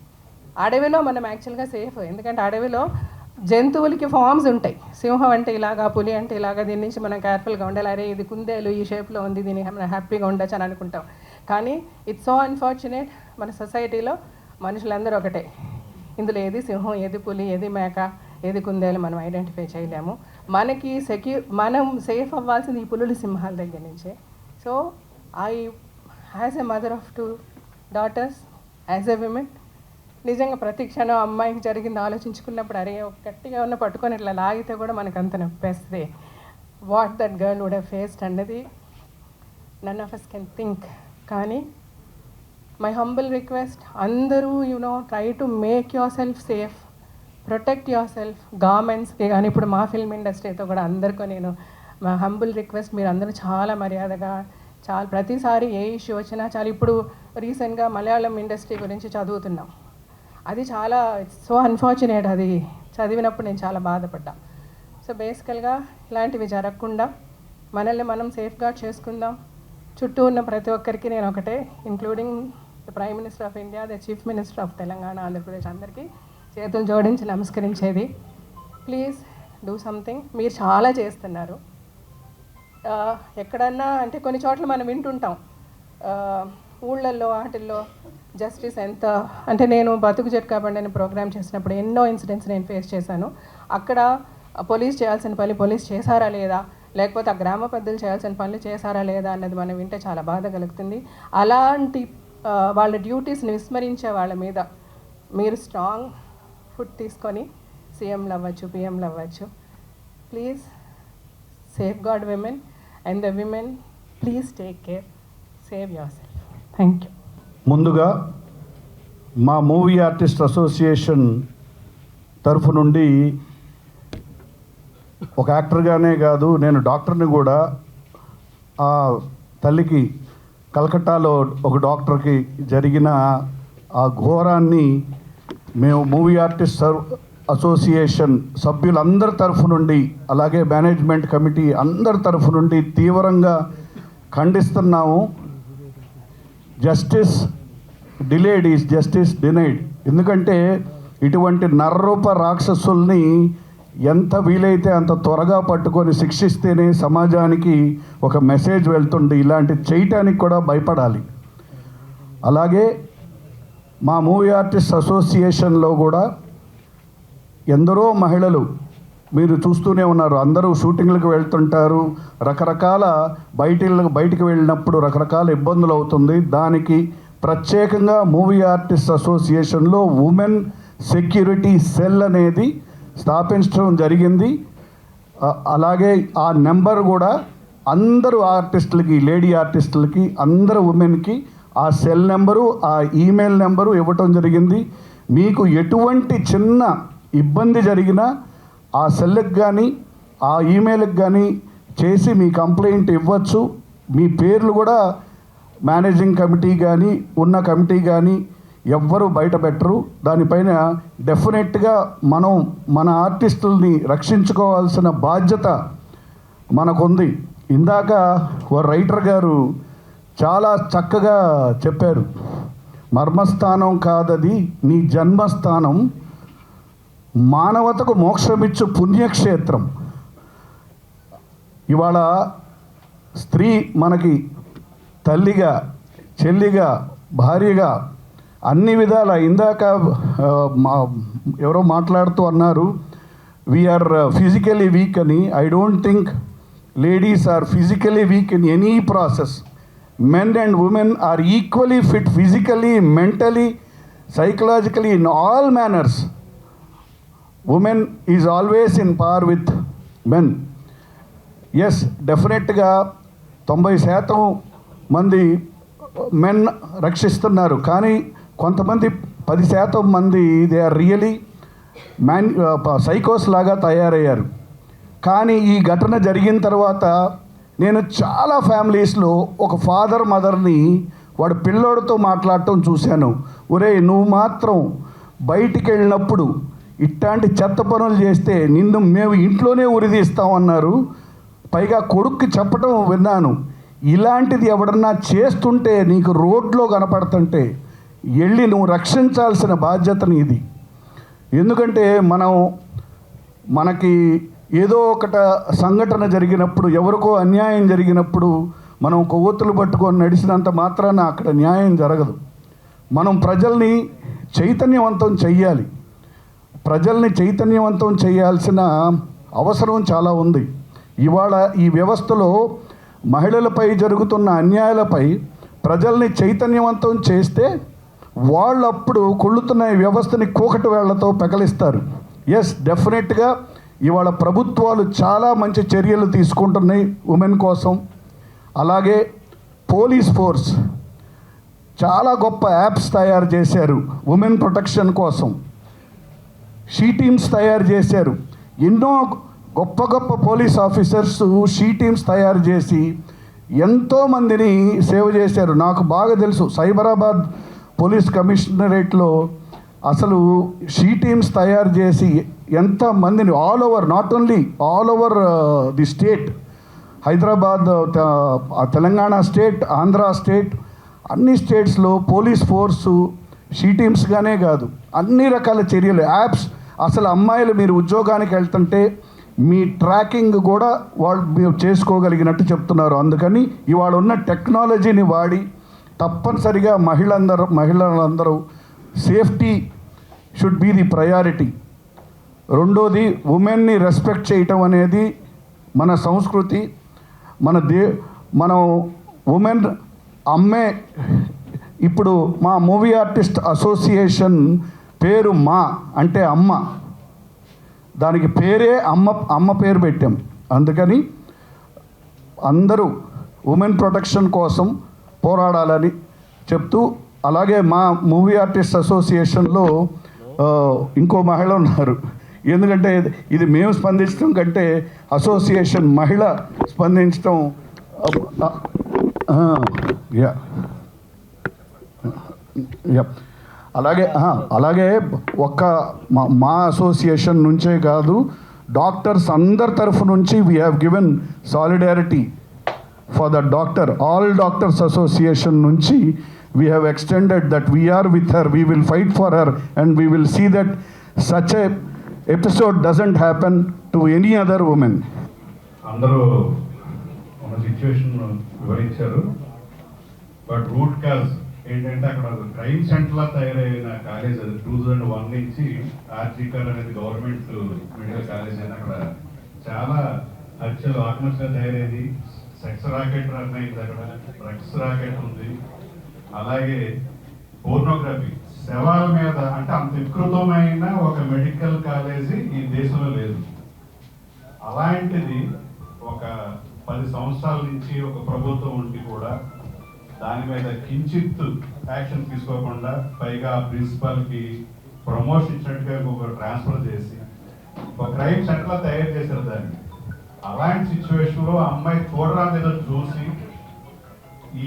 [SPEAKER 6] అడవిలో మనం యాక్చువల్గా సేఫ్, ఎందుకంటే అడవిలో జంతువులకి ఫామ్స్ ఉంటాయి. సింహం అంటే ఇలాగా, పులి అంటే ఇలాగా, దీని నుంచి మనం కేర్ఫుల్గా ఉండాలి. అరే ఇది కుందేలు ఈ షేప్లో ఉంది, దీన్ని మనం హ్యాపీగా ఉండొచ్చు అని అనుకుంటాం. కానీ ఇట్స్ సో అన్ఫార్చునేట్, మన సొసైటీలో మనుషులందరూ ఒకటే. ఇందులో ఏది సింహం, ఏది పులి, ఏది మేక, ఏది కుందేలు మనం ఐడెంటిఫై చేయలేము. మనకి మనం సేఫ్ అవ్వాల్సింది ఈ పులులు సింహాల దగ్గర నుంచే. So I as a mother of 2 daughters, as a women, నిజంగా ప్రతి క్షణం అమ్మాయికి జరిగింది ఆలోచించుకున్నప్పుడు అరే గట్టిగా ఉన్న పట్టుకొని ఇట్లా లాగితే కూడా మనకు అంత నొప్పేస్తుంది. What that girl would have faced అన్నది none of us can think. కానీ మై హంబుల్ రిక్వెస్ట్, అందరూ try to make yourself safe, protect yourself. గవర్నమెంట్స్కి కానీ ఇప్పుడు మా ఫిల్మ్ ఇండస్ట్రీతో కూడా అందరికీ నేను మా హంబుల్ రిక్వెస్ట్, మీరు అందరూ చాలా మర్యాదగా, చాలా ప్రతిసారి ఏ ఇష్యూ వచ్చినా చాలా, ఇప్పుడు రీసెంట్గా మలయాళం ఇండస్ట్రీ గురించి చదువుతున్నాం. అది చాలా సో అన్ఫార్చునేట్. అది చదివినప్పుడు నేను చాలా బాధపడ్డా. సో బేసికల్గా ఇలాంటివి జరగకుండా మనల్ని మనం సేఫ్గార్డ్ చేసుకుందాం. చుట్టూ ఉన్న ప్రతి ఒక్కరికి నేను ఒకటే, including the prime minister of India, the chief minister of Telangana, Andhra Pradesh, అందరికీ చేతులు జోడించి నమస్కరించేది, ప్లీజ్ డూ సంథింగ్. మీరు చాలా చేస్తున్నారు. ఎక్కడన్నా అంటే కొన్ని చోట్ల మనం వింటుంటాం ఊళ్ళల్లో వాటిల్లో జస్టిస్ ఎంత అంటే, నేను బతుకు జట్కా బండి అనే ప్రోగ్రామ్ చేసినప్పుడు ఎన్నో ఇన్సిడెంట్స్ నేను ఫేస్ చేశాను. అక్కడ పోలీస్ చేయాల్సిన పని పోలీస్ చేశారా లేదా, లేకపోతే ఆ గ్రామ పెద్దలు చేయాల్సిన పనులు చేశారా లేదా అన్నది మనం వింటే చాలా బాధ కలుగుతుంది. అలాంటి వాళ్ళ డ్యూటీస్ని విస్మరించే వాళ్ళ మీద మీరు స్ట్రాంగ్ ఫుట్ తీసుకొని సీఎంలు అవ్వచ్చు, పిఎంలు అవ్వచ్చు. Please safeguard women and the women, please take care, save yourself. Thank you.
[SPEAKER 7] ముందుగా మా మూవీ ఆర్టిస్ట్ అసోసియేషన్ తరఫు నుండి ఒక యాక్టర్గానే కాదు, నేను డాక్టర్ని కూడా. ఆ తల్లికి కలకట్టాలో ఒక డాక్టర్కి జరిగిన ఆ ఘోరాన్ని మేము మూవీ ఆర్టిస్ట్ అసోసియేషన్ సభ్యులందరి తరఫు నుండి, అలాగే మేనేజ్మెంట్ కమిటీ అందరి తరఫు నుండి తీవ్రంగా ఖండిస్తున్నాము. Justice delayed is justice denied. ఎందుకంటే ఇటువంటి నర్రూప రాక్షసుల్ని ఎంత వీలైతే అంత త్వరగా పట్టుకొని శిక్షిస్తేనే సమాజానికి ఒక మెసేజ్ వెళ్తుంది. ఇలాంటి చేయటానికి కూడా భయపడాలి. అలాగే మా మూవీ ఆర్టిస్ట్ అసోసియేషన్లో కూడా ఎందరో మహిళలు మీరు చూస్తూనే ఉన్నారు. అందరూ షూటింగ్లకు వెళ్తుంటారు, రకరకాల బయటికి వెళ్ళినప్పుడు రకరకాల ఇబ్బందులు అవుతుంది. దానికి ప్రత్యేకంగా మూవీ ఆర్టిస్ట్ అసోసియేషన్లో ఉమెన్ సెక్యూరిటీ సెల్ అనేది స్థాపించడం జరిగింది. అలాగే ఆ నెంబర్ కూడా అందరూ ఆర్టిస్టులకి, లేడీ ఆర్టిస్టులకి, అందరు ఉమెన్కి ఆ సెల్ నెంబరు, ఆ ఈమెయిల్ నెంబరు ఇవ్వటం జరిగింది. మీకు ఎటువంటి చిన్న ఇబ్బంది జరిగినా ఆ సెల్కి కానీ ఆ ఈమెయిల్కి కానీ చేసి మీ కంప్లైంట్ ఇవ్వచ్చు. మీ పేర్లు కూడా మేనేజింగ్ కమిటీ కానీ ఉన్న కమిటీ కానీ ఎవ్వరూ బయట పెట్టరు. దానిపైన డెఫినెట్గా మనం మన ఆర్టిస్టుల్ని రక్షించుకోవాల్సిన బాధ్యత మనకుంది. ఇందాక ఓ రైటర్ గారు చాలా చక్కగా చెప్పారు, మర్మస్థానం కాదది నీ జన్మస్థానం, మానవతకు మోక్షమిచ్చు పుణ్యక్షేత్రం. ఇవాళ స్త్రీ మనకి తల్లిగా, చెల్లిగా, భార్యగా అన్ని విధాల, ఇందాక ఎవరో మాట్లాడుతూ అన్నారు వీఆర్ ఫిజికలీ వీక్ అని. I don't think ladies are physically weak in any process. Men and women are equally fit physically, mentally, psychologically, in all manners. Women is always in par with men. Yes, డెఫినెట్గా 90% మంది men రక్షిస్తున్నారు, కానీ కొంతమంది 10% మంది they are really సైకోస్ లాగా తయారయ్యారు. కానీ ఈ ఘటన జరిగిన తర్వాత నేను చాలా ఫ్యామిలీస్లో ఒక ఫాదర్ మదర్ని వాడు పిల్లోడితో మాట్లాడటం చూశాను. ఒరే, నువ్వు మాత్రం బయటికి వెళ్ళినప్పుడు ఇట్లాంటి చెత్త పనులు చేస్తే నిన్ను మేము ఇంట్లోనే ఉరిదీస్తామన్నారు. పైగా కొడుక్కి చెప్పటం విన్నాను, ఇలాంటిది ఎవడన్నా చేస్తుంటే నీకు రోడ్లో కనపడుతుంటే వెళ్ళి నువ్వు రక్షించాల్సిన బాధ్యత నీది. ఎందుకంటే మనకి ఏదో ఒకట సంఘటన జరిగినప్పుడు, ఎవరికో అన్యాయం జరిగినప్పుడు మనం కొవ్వొత్తులు పట్టుకొని నడిచినంత మాత్రాన అక్కడ న్యాయం జరగదు. మనం ప్రజల్ని చైతన్యవంతం చెయ్యాలి. ప్రజల్ని చైతన్యవంతం చేయాల్సిన అవసరం చాలా ఉంది. ఇవాళ ఈ వ్యవస్థలో మహిళలపై జరుగుతున్న అన్యాయాలపై ప్రజల్ని చైతన్యవంతం చేస్తే వాళ్ళు అప్పుడు కొళ్ళుతున్న ఈ వ్యవస్థని కూకటి వేళ్లతో పెకలిస్తారు. ఎస్, డెఫినెట్గా ఇవాళ ప్రభుత్వాలు చాలా మంచి చర్యలు తీసుకుంటున్నాయి ఉమెన్ కోసం. అలాగే పోలీస్ ఫోర్స్ చాలా గొప్ప యాప్స్ తయారు చేశారు ఉమెన్ ప్రొటెక్షన్ కోసం. షీ టీమ్స్ తయారు చేశారు. ఎన్నో గొప్ప గొప్ప పోలీస్ ఆఫీసర్స్ షీ టీమ్స్ తయారు చేసి ఎంతోమందిని సేవ్ చేశారు. నాకు బాగా తెలుసు, సైబరాబాద్ పోలీస్ కమిషనరేట్లో అసలు షీ టీమ్స్ తయారు చేసి ఎంతమందిని all over, not only all over the state, Hyderabad, Telangana state, Andhra state, అన్ని స్టేట్స్లో పోలీస్ ఫోర్సు షీ టీమ్స్గానే కాదు అన్ని రకాల చర్యలు, యాప్స్. అసలు అమ్మాయిలు మీరు ఉద్యోగానికి వెళ్తుంటే మీ ట్రాకింగ్ కూడా వాళ్ళు మీరు చేసుకోగలిగినట్టు చెప్తున్నారు. అందుకని ఇవాళ ఉన్న టెక్నాలజీని వాడి తప్పనిసరిగా మహిళలందరూ safety should be the priority. రెండోది, ఉమెన్ని రెస్పెక్ట్ చేయటం అనేది మన సంస్కృతి. మనం ఉమెన్ అమ్మే. ఇప్పుడు మా మూవీ ఆర్టిస్ట్ అసోసియేషన్ పేరు మా అంటే అమ్మ, దానికి పేరే అమ్మ పేరు పెట్టాం. అందుకని అందరూ ఉమెన్ ప్రొటెక్షన్ కోసం పోరాడాలని చెప్తూ, అలాగే మా మూవీ ఆర్టిస్ట్ అసోసియేషన్లో ఇంకో మహిళ ఉన్నారు. ఎందుకంటే ఇది మేము స్పందించడం కంటే అసోసియేషన్ మహిళ స్పందించడం అలాగే ఒక్క మా అసోసియేషన్ నుంచే కాదు, డాక్టర్స్ అందరి తరఫు నుంచి we have given solidarity for the doctor. All doctors association నుంచి we have extended that we are with her, we will fight for her, and we will see that such a episode doesn't happen to any other woman.
[SPEAKER 8] అందరూ మన situation వివరించారు. But root cause ఏంటంటే అక్కడ crime సెంటర్లా తయారైన college అది 2001 నుంచి ఆర్జికర్ అనేది government medical college అని అక్కడ చాలా హత్యలు ఆత్మహత్యలు తయారైంది. సెక్స్ రాకెట్ రన్ అయింది, అక్కడ డ్రగ్స్ రాకెట్ ఉంది. అలాగే పోర్నోగ్రఫీ శవాల మీద, అంటే అంత వికృతమైన ఒక మెడికల్ కాలేజీ ఈ దేశంలో లేదు. అలాంటిది ఒక 10 సంవత్సరాల నుంచి ఒక ప్రభుత్వం ఉండి కూడా దాని మీద కించిత్ యాక్షన్ తీసుకోకుండా, పైగా ప్రిన్సిపల్కి ప్రమోషన్ ఇచ్చినట్టుగా ఒక ట్రాన్స్ఫర్ చేసి ఒక క్రైమ్ సెంటర్లో తయారు చేశారు దాన్ని. అలాంటి సిచ్యువేషన్లో అమ్మాయి చూడరాలేదో చూసి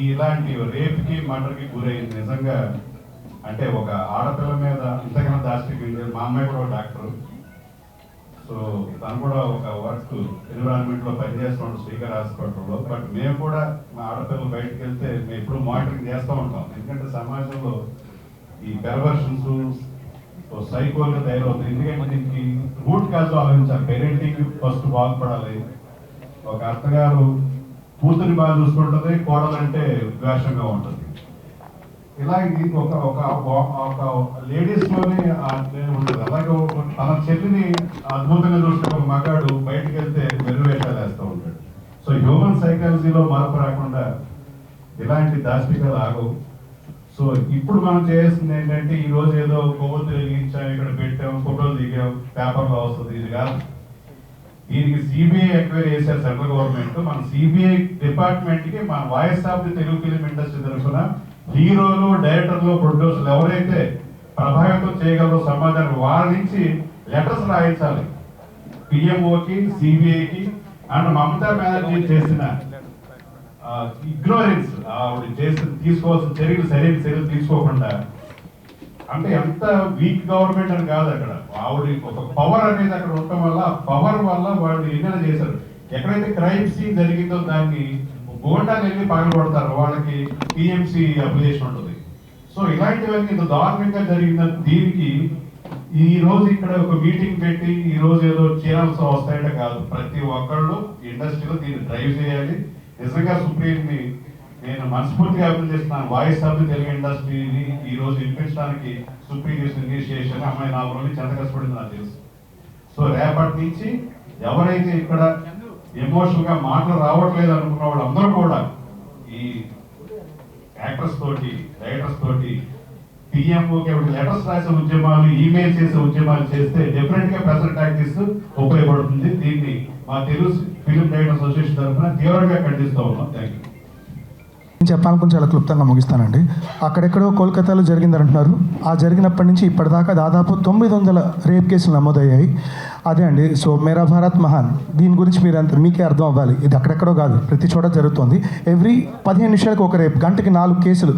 [SPEAKER 8] ఇలాంటి రేప్కి మర్డర్కి గురైంది. నిజంగా అంటే ఒక ఆడపిల్ల మీద ఇంతకన్నా దాష్టికి. మా అమ్మాయి కూడా ఒక డాక్టర్, సో తను కూడా ఒక వర్క్ ఎన్విరాన్మెంట్లో పనిచేస్తున్నాడు శ్రీకర్ హాస్పిటల్లో. బట్ మేము కూడా మా ఆడపిల్లలు బయటకు వెళ్తే మేము ఎప్పుడు మానిటరింగ్ చేస్తూ ఉంటాం. ఎందుకంటే సమాజంలో ఈ పెర్వర్షన్స్ సైకోల్గా తయారవుతుంది. ఎందుకంటే దీనికి రూట్ కాజ్ ఆలోచించాలి. పేరెంటింగ్ ఫస్ట్ బాగుపడాలి. ఒక అత్తగారు కూతురిని బాగా చూసుకుంటుంది, కోడలంటే ద్వేషంగా ఉంటుంది. ఇలాగే ఒక లేడీస్లోనే ఉంటుంది. అలాగే తన చెల్లిని అద్భుతంగా చూసుకునే ఒక మగాడు బయటకు వెళ్తే వెర్రివేషాలు వేస్తూ ఉంటాడు. సో హ్యూమన్ సైకాలజీలో మార్పు రాకుండా ఇలాంటి దాష్టికాలు ఆగవు. సో ఇప్పుడు మనం చేయాల్సింది ఏంటంటే, ఈ రోజు ఏదో కొవ్వొత్తు వెలిగించాం, ఇక్కడ పెట్టాం, ఫోటోలు దిగాం, పేపర్లో వస్తుంది, ఇది కాదు. దీనికి సిబిఐ ఎంక్వైరీ చేశారు సెంట్రల్ గవర్నమెంట్. మన సిబిఐ డిపార్ట్మెంట్కి మన voice of the Telugu film industry తరఫున హీరోలు, డైరెక్టర్లు, ప్రొడ్యూసర్లు ఎవరైతే ప్రభావితం చేయగలరో సమాజానికి వాళ్ళ నుంచి లెటర్స్ రాయించాలి. పిఎంఓకి, సిబిఐకి. అండ్ మమతా బెనర్జీ చేసిన ఇగ్నోరెన్స్, ఆవిడ తీసుకోవాల్సిన సరైన చర్యలు తీసుకోకుండా, అంటే ఎంత వీక్ గవర్నమెంట్ అని కాదు, అక్కడ ఆవిడ ఒక పవర్ అనేది అక్కడ ఉండటం వల్ల, పవర్ వల్ల వాళ్ళు ఎన్నైనా చేశారు. ఎక్కడైతే క్రైమ్ సీన్ జరిగిందో దాన్ని గోండాలు వెళ్ళి పగలగొడతారు, వాళ్ళకి టీఎంసీ అప్లికేషన్ ఉంటుంది. సో ఇలాంటివన్నీ ఇంత దారుణంగా జరిగిన దీనికి ఈ రోజు ఇక్కడ ఒక మీటింగ్ పెట్టి ఈ రోజు ఏదో ఛానల్స్ వస్తాయంటే కాదు. ప్రతి ఒక్కళ్ళు ఇండస్ట్రీలో దీన్ని డ్రైవ్ చేయాలి. నిజంగా సుప్రీంని నేను మనస్ఫూర్తిగా అభినందిస్తున్నాను. వాయిస్ ఆఫ్ ది తెలుగు ఇండస్ట్రీని ఈ రోజు వినిపించడానికి సుప్రీం చేసిన ఇనిషియేషన్ అమ్మాయి 4 రోజులు ఎంత కష్టపడింది నాకు తెలుసు. సో రేపటి నుంచి ఎవరైతే ఇక్కడ ఎమోషనల్ గా మాటలు రావట్లేదు అనుకున్న వాళ్ళు అందరూ కూడా ఈ యాక్టర్స్ తోటి, రైటర్స్ తోటి, పిఎంఓకి లెటర్స్ రాసే ఉద్యమాలు, ఈమెయిల్ చేసే ఉద్యమాలు చేస్తే డెఫినెట్ గా ప్రెజెంట్ ప్రాక్టీస్ ఉపయోగపడుతుంది. దీన్ని మా తెలుగు ఫిలిం రైటర్స్ అసోసియేషన్ తరఫున తీవ్రంగా ఖండిస్తూ ఉన్నాం. Thank you.
[SPEAKER 9] నేను చెప్పాలనుకుని చాలా క్లుప్తంగా ముగిస్తానండి. అక్కడెక్కడో కోల్కతాలో జరిగిందని అంటున్నారు. ఆ జరిగినప్పటి నుంచి ఇప్పటిదాకా దాదాపు 900 రేప్ కేసులు నమోదయ్యాయి. అదే అండి. సో మేరా భారత్ మహాన్, దీని గురించి మీకే అర్థం అవ్వాలి. ఇది అక్కడెక్కడో కాదు, ప్రతి చోట జరుగుతుంది. ఎవ్రీ 15 నిమిషాలకు ఒక రేప్, గంటకి 4 కేసులు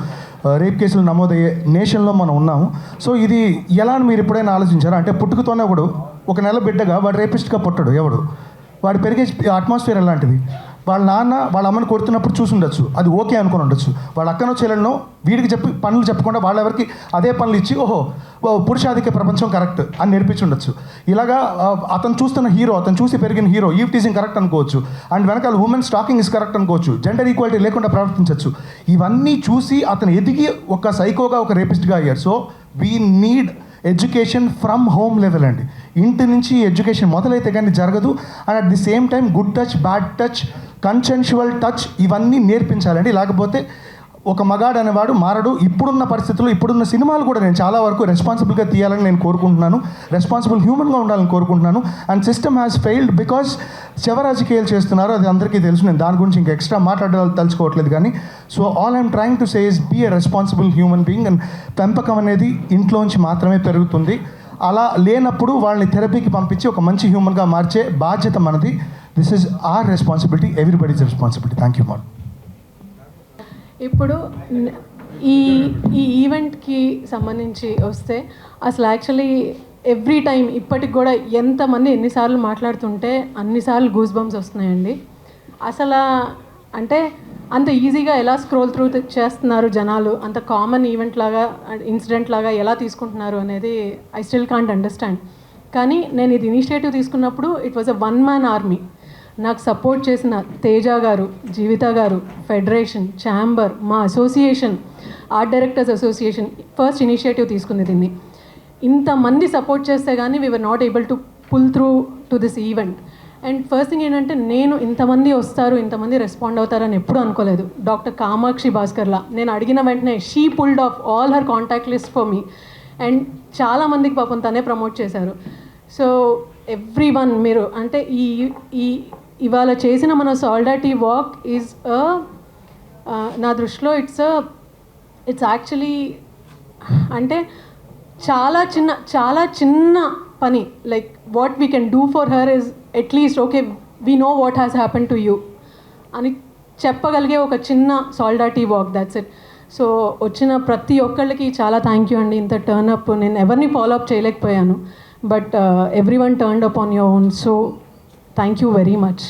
[SPEAKER 9] రేప్ కేసులు నమోదయ్యే నేషన్లో మనం ఉన్నాము. సో ఇది ఎలా అని మీరు ఎప్పుడైనా ఆలోచించారా? అంటే పుట్టుకతోనే ఒక నెల బిడ్డగా వాడు రేపిస్ట్గా పుట్టడు ఎవడు. వాడు పెరిగే అట్మాస్ఫియర్ ఎలాంటిది? వాళ్ళ నాన్న వాళ్ళ అమ్మని కొడుతున్నప్పుడు చూసి ఉండొచ్చు, అది ఓకే అనుకుని ఉండొచ్చు. వాళ్ళ అక్కనో చెల్లెళ్ళనో వీడికి చెప్పి పనులు చెప్పకుండా వాళ్ళెవరికి అదే పనులు ఇచ్చి ఓహో పురుషాధిక్య ప్రపంచం కరెక్ట్ అని నేర్పించి ఉండొచ్చు. ఇలాగా అతను చూస్తున్న హీరో, అతను చూసి పెరిగిన హీరో ఈవ్ టీజింగ్ కరెక్ట్ అనుకోవచ్చు, అండ్ వెనకాల ఉమెన్ స్టాకింగ్ ఇస్ కరెక్ట్ అనుకోవచ్చు, జెండర్ ఈక్వాలిటీ లేకుండా ప్రవర్తించవచ్చు. ఇవన్నీ చూసి అతను ఎదిగి ఒక సైకోగా, ఒక రేపిస్ట్గా అయ్యారు. So we need education from home level అండి. ఇంటి నుంచి ఎడ్యుకేషన్ మొదలైతే కానీ జరగదు. And at the same time good touch, bad touch, consensual touch ఇవన్నీ నేర్పించాలండి. లేకపోతే ఒక మగాడు అనేవాడు మారడు. ఇప్పుడున్న పరిస్థితుల్లో, ఇప్పుడున్న సినిమాలు కూడా నేను చాలా వరకు రెస్పాన్సిబుల్గా తీయాలని నేను కోరుకుంటున్నాను, రెస్పాన్సిబుల్ హ్యూమన్గా ఉండాలని కోరుకుంటున్నాను. And system has failed because శవరాజకీయాలు చేస్తున్నారు, అది అందరికీ తెలుసు. నేను దాని గురించి ఇంకా ఎక్స్ట్రా మాట్లాడాలి తలుచుకోవట్లేదు. కానీ so all I'm trying to say is be a responsible human being. And పెంపకం అనేది ఇంట్లోంచి మాత్రమే పెరుగుతుంది. అలా లేనప్పుడు వాళ్ళని థెరపీకి పంపించి ఒక మంచి హ్యూమన్గా మార్చే బాధ్యత మనది. This is our responsibility, everybody's responsibility. Thank you madam.
[SPEAKER 6] ఇప్పుడు ఈ ఈవెంట్కి సంబంధించి వస్తే అసలు యాక్చువల్లీ ఎవ్రీ టైం ఇప్పటికి కూడా ఎంతమంది ఎన్నిసార్లు మాట్లాడుతుంటే అన్నిసార్లు గూస్ బంప్స్ వస్తున్నాయండి. అసలు అంటే అంత ఈజీగా ఎలా స్క్రోల్ త్రూ చేస్తున్నారు జనాలు, అంత కామన్ ఈవెంట్ లాగా, ఇన్సిడెంట్ లాగా ఎలా తీసుకుంటున్నారు అనేది ఐ స్టిల్ కాంట్ అండర్స్టాండ్. కానీ నేను ఇది ఇనిషియేటివ్ తీసుకున్నప్పుడు it was a one man army. నాకు సపోర్ట్ చేసిన తేజ గారు, జీవిత గారు, ఫెడరేషన్, ఛాంబర్, మా association, art directors association first initiative తీసుకుంది దీన్ని. ఇంతమంది సపోర్ట్ చేస్తే కానీ we were not able to pull through to this event. And first thing ఏంటంటే నేను ఇంతమంది వస్తారు, ఇంతమంది రెస్పాండ్ అవుతారని ఎప్పుడూ అనుకోలేదు. డాక్టర్ కామాక్షి భాస్కర్లా నేను అడిగిన వెంటనే she pulled off all her contact list for me. And చాలామందికి పాపం తనే ప్రమోట్ చేశారు. సో ఎవ్రీ వన్ మీరు అంటే ఈ ఇవాళ చేసిన మన సాలిడారిటీ వాక్ ఈజ్ నా దృష్టిలో ఇట్స్ యాక్చువల్లీ అంటే చాలా చిన్న పని. Like what we can do for her is at least okay we know what has happen to you అని చెప్పగలిగే ఒక చిన్న solidarity walk, that's it. So వచ్చిన ప్రతి ఒక్కళ్ళకి చాలా థ్యాంక్ యూ అండి. ఇంత టర్న్ అప్ నేను ఎవరిని ఫాలో అప్ చేయలేకపోయాను, but every one turned up on your own. So thank you very much.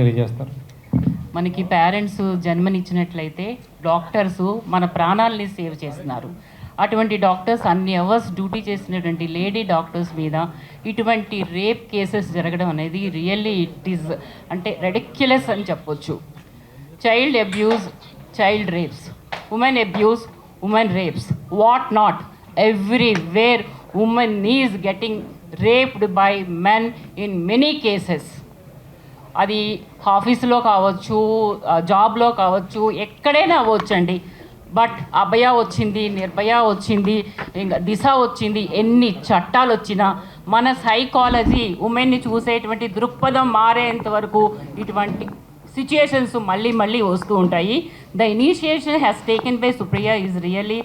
[SPEAKER 1] తెలియజేస్తారు.
[SPEAKER 10] మనకి పేరెంట్స్ జన్మనిచ్చినట్లయితే డాక్టర్స్ మన ప్రాణాలని సేవ్ చేస్తున్నారు. అటువంటి డాక్టర్స్ అన్ని అవర్స్ డ్యూటీ చేసినటువంటి లేడీ డాక్టర్స్ మీద ఇటువంటి రేప్ కేసెస్ జరగడం అనేది రియల్లీ ఇట్ ఈస్ అంటే రెడిక్యులస్ అని చెప్పొచ్చు. Child abuse, child rapes, women abuse, women rapes, what not, everywhere women is getting raped by men in many cases. అది ఆఫీసులో కావచ్చు, జాబ్లో కావచ్చు, ఎక్కడైనా అవ్వచ్చు అండి. బట్ అభయ వచ్చింది, నిర్భయ వచ్చింది, ఇంకా దిశ వచ్చింది, ఎన్ని చట్టాలు వచ్చినా మన సైకాలజీ ఉమెన్ని చూసేటువంటి దృక్పథం మారేంత వరకు ఇటువంటి సిచ్యుయేషన్స్ మళ్ళీ వస్తూ ఉంటాయి. The initiation has taken by Supriya is really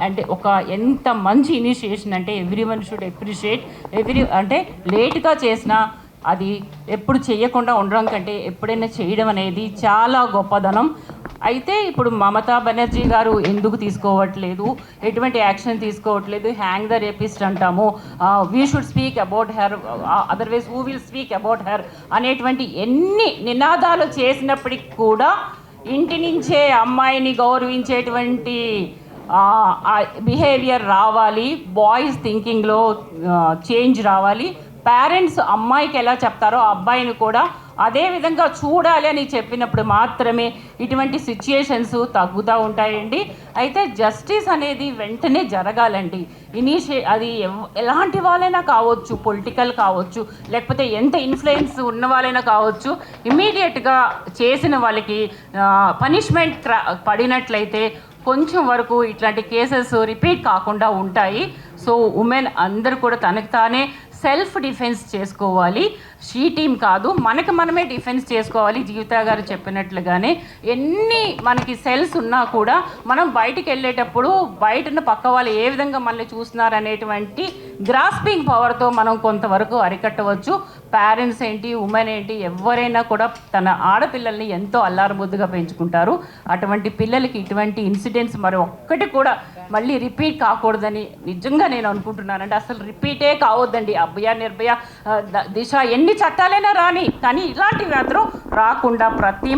[SPEAKER 10] అంటే ఒక ఎంత మంచి ఇనిషియేషన్ అంటే ఎవ్రీ వన్ షుడ్ అప్రిషియేట్. అంటే లేట్గా చేసినా అది ఎప్పుడు చేయకుండా ఉండడం కంటే ఎప్పుడైనా చేయడం అనేది చాలా గొప్పదనం. అయితే ఇప్పుడు మమతా బెనర్జీ గారు ఎందుకు తీసుకోవట్లేదు, ఎటువంటి యాక్షన్ తీసుకోవట్లేదు, హ్యాంగ్ ద రేపిస్ట్ అంటాము, we should speak about her, otherwise who will speak about her అనేటువంటి ఎన్ని నినాదాలు చేసినప్పటికి కూడా ఇంటి నుంచే అమ్మాయిని గౌరవించేటువంటి బిహేవియర్ రావాలి, బాయ్స్ థింకింగ్లో చేంజ్ రావాలి. పేరెంట్స్ అమ్మాయికి ఎలా చెప్తారో అబ్బాయిని కూడా అదే విధంగా చూడాలి అని చెప్పినప్పుడు మాత్రమే ఇటువంటి సిచ్యుయేషన్స్ తగ్గుతూ ఉంటాయండి. అయితే జస్టిస్ అనేది వెంటనే జరగాలండి. అది ఎలాంటి వాళ్ళైనా కావచ్చు, పొలిటికల్ కావచ్చు, లేకపోతే ఎంత ఇన్ఫ్లుయెన్స్ ఉన్న వాళ్ళైనా కావచ్చు, ఇమ్మీడియట్గా చేసిన వాళ్ళకి పనిష్మెంట్ పడినట్లయితే కొంచెం వరకు ఇట్లాంటి కేసెస్ రిపీట్ కాకుండా ఉంటాయి. సో ఉమెన్ అందరూ కూడా తనకు తానే సెల్ఫ్ డిఫెన్స్ చేసుకోవాలి. షీ టీమ్ కాదు, మనకి మనమే డిఫెన్స్ చేసుకోవాలి. జీవిత గారు చెప్పినట్లుగానే ఎన్ని మనకి సెల్స్ ఉన్నా కూడా మనం బయటికి వెళ్ళేటప్పుడు బయటన పక్క వాళ్ళు ఏ విధంగా మనల్ని చూస్తున్నారు అనేటువంటి గ్రాస్పింగ్ పవర్తో మనం కొంతవరకు అరికట్టవచ్చు. పేరెంట్స్ ఏంటి, ఉమెన్ ఏంటి, ఎవరైనా కూడా తన ఆడపిల్లల్ని ఎంతో అల్లారుముద్దుగా పెంచుకుంటారు. అటువంటి పిల్లలకి ఇటువంటి ఇన్సిడెంట్స్ మరి ఒక్కటి కూడా మళ్ళీ రిపీట్ కాకూడదని నిజంగా నేను అనుకుంటున్నానండి. అసలు రిపీటే కావద్దండి. అభయ, నిర్భయ, దిశ ఎన్ని చట్టాలైనా రాని, కానీ ఇలాంటివి మాత్రం రాకుండా ప్రతి